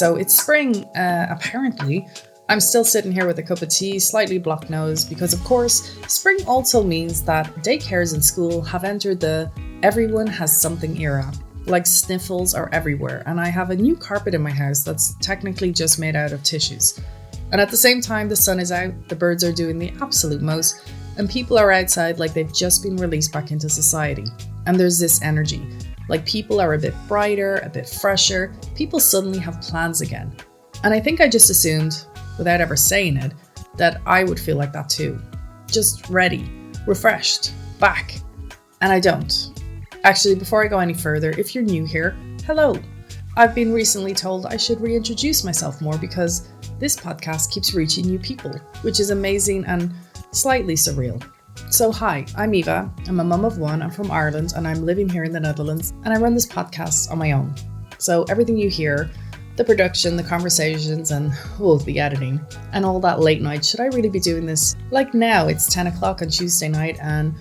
So it's spring, apparently. I'm still sitting here with a cup of tea, slightly blocked nose, because of course, spring also means that daycares and school have entered the everyone has something era. Like sniffles are everywhere, and I have a new carpet in my house that's technically just made out of tissues. And at the same time, the sun is out, the birds are doing the absolute most, and people are outside like they've just been released back into society. And there's this energy. Like people are a bit brighter, a bit fresher, people suddenly have plans again. And I think I just assumed, without ever saying it, that I would feel like that too. Just ready, refreshed, back. And I don't. Actually, before I go any further, if you're new here, hello. I've been recently told I should reintroduce myself more because this podcast keeps reaching new people, which is amazing and slightly surreal. So hi, I'm Eva. I'm a mum of one. I'm from Ireland and I'm living here in the Netherlands, and I run this podcast on my own. So everything you hear, the production, the conversations, and the editing, and all that late night, should I really be doing this? Like now, it's 10 o'clock on Tuesday night and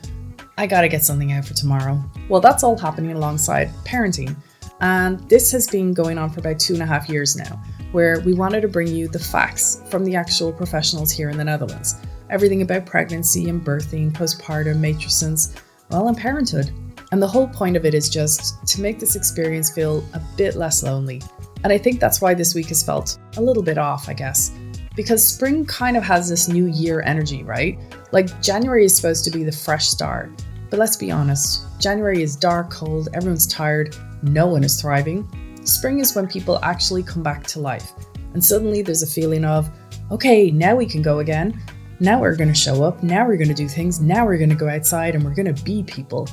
I gotta get something out for tomorrow. Well, that's all happening alongside parenting. And this has been going on for about 2.5 years now, where we wanted to bring you the facts from the actual professionals here in the Netherlands. Everything about pregnancy and birthing, postpartum, matrescence, and parenthood. And the whole point of it is just to make this experience feel a bit less lonely. And I think that's why this week has felt a little bit off, I guess. Because spring kind of has this new year energy, right? Like January is supposed to be the fresh start. But let's be honest, January is dark, cold, everyone's tired, no one is thriving. Spring is when people actually come back to life. And suddenly there's a feeling of, okay, now we can go again. Now we're going to show up. Now we're going to do things. Now we're going to go outside and we're going to be people.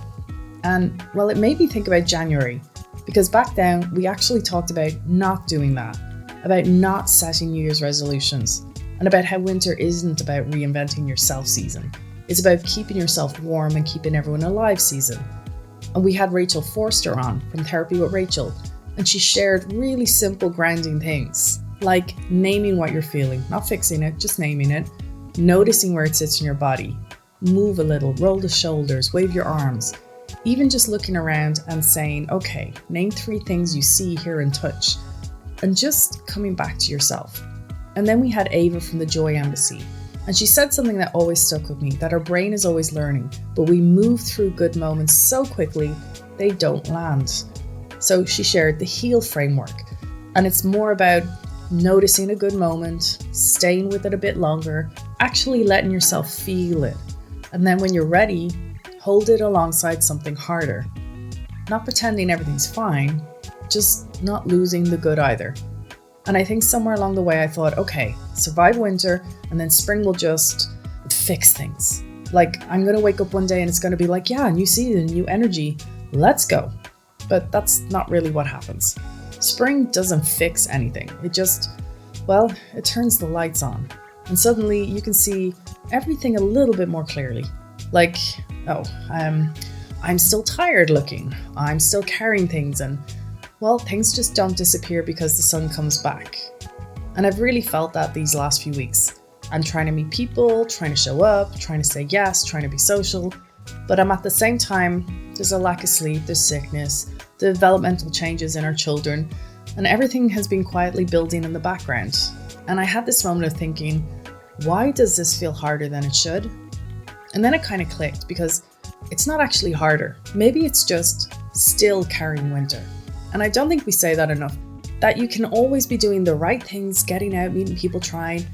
And well, it made me think about January. Because back then, we actually talked about not doing that. About not setting New Year's resolutions. And about how winter isn't about reinventing yourself season. It's about keeping yourself warm and keeping everyone alive season. And we had Rachel Forster on from Therapy with Rachel, and she shared really simple grounding things, like naming what you're feeling, not fixing it, just naming it, noticing where it sits in your body, move a little, roll the shoulders, wave your arms, even just looking around and saying, okay, name 3 things you see, hear, and touch, and just coming back to yourself. And then we had Ava from the Joy Embassy. And she said something that always stuck with me, that our brain is always learning, but we move through good moments so quickly, they don't land. So she shared the HEAL framework, and it's more about noticing a good moment, staying with it a bit longer, actually letting yourself feel it. And then when you're ready, hold it alongside something harder. Not pretending everything's fine, just not losing the good either. And I think somewhere along the way I thought, okay, survive winter and then spring will just fix things. Like I'm going to wake up one day and it's going to be like, yeah, new season, new energy, let's go. But that's not really what happens. Spring doesn't fix anything. It just, it turns the lights on. And suddenly you can see everything a little bit more clearly. Like, I'm still tired looking. I'm still carrying things and things just don't disappear because the sun comes back. And I've really felt that these last few weeks. I'm trying to meet people, trying to show up, trying to say yes, trying to be social. But I'm at the same time, there's a lack of sleep, there's sickness, the developmental changes in our children, and everything has been quietly building in the background. And I had this moment of thinking, why does this feel harder than it should? And then it kind of clicked because it's not actually harder. Maybe it's just still carrying winter. And I don't think we say that enough, that you can always be doing the right things, getting out, meeting people, trying,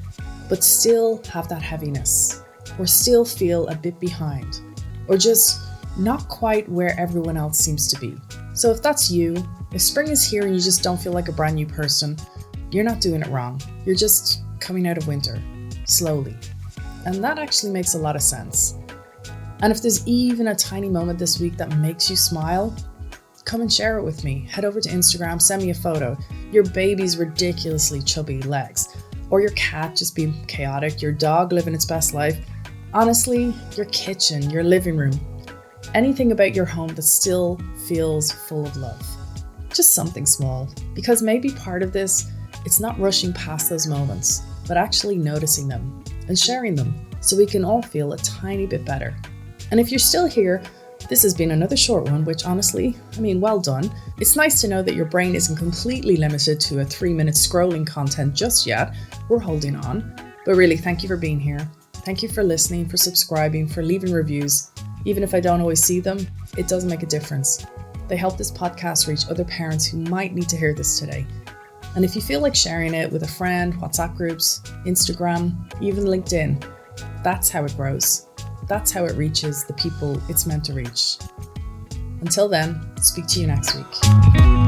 but still have that heaviness, or still feel a bit behind, or just not quite where everyone else seems to be. So if that's you, if spring is here and you just don't feel like a brand new person, you're not doing it wrong. You're just coming out of winter, slowly. And that actually makes a lot of sense. And if there's even a tiny moment this week that makes you smile, come and share it with me. Head over to Instagram, send me a photo. Your baby's ridiculously chubby legs, or your cat just being chaotic, your dog living its best life. Honestly, your kitchen, your living room, anything about your home that still feels full of love. Just something small, because maybe part of this, it's not rushing past those moments, but actually noticing them and sharing them so we can all feel a tiny bit better. And if you're still here, This has been another short one, which honestly, well done. It's nice to know that your brain isn't completely limited to a 3-minute scrolling content just yet. We're holding on. But really, thank you for being here. Thank you for listening, for subscribing, for leaving reviews. Even if I don't always see them, it does make a difference. They help this podcast reach other parents who might need to hear this today. And if you feel like sharing it with a friend, WhatsApp groups, Instagram, even LinkedIn, that's how it grows. That's how it reaches the people it's meant to reach. Until then, speak to you next week.